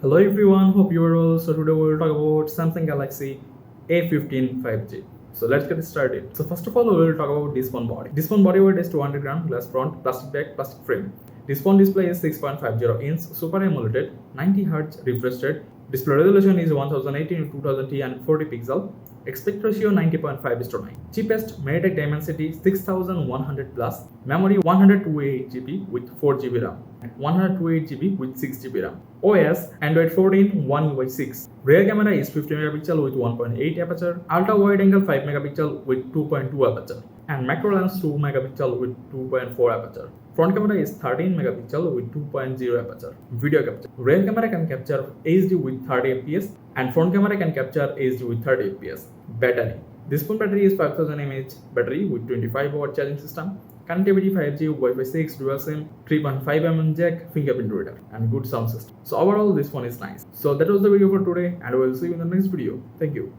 Hello everyone, hope you are well. So today we will talk about Samsung Galaxy a15 5G. So let's get started. So first of all, we will talk about this phone body. This phone body weight is 200 gram, glass front, plastic back, plastic frame. This phone display is 6.50 inch, Super AMOLED, 90 Hz refresh rate. Display resolution is 1080 x 2000 and 40 pixel. Aspect ratio 90.5:9. Cheapest MediaTek Dimensity 6100 plus. Memory 128 GB with 4 GB RAM. 128 GB with 6 GB RAM. OS Android 14 One UI 6. Rear camera is 50 megapixel with 1.8 aperture. Ultra wide angle 5 megapixel with 2.2 aperture. And macro lens 2 megapixel with 2.4 aperture. Front camera is 13 megapixel with 2.0 aperture. Video capture. Rear camera can capture HD with 30 fps and front camera can capture HD with 30 fps. Battery. This phone battery is 5000 mAh battery with 25 watt charging system. Connectivity 5G, Wi-Fi 6, dual SIM, 3.5mm jack, fingerprint reader, and good sound system. So overall, this phone is nice. So that was the video for today, and we will see you in the next video. Thank you.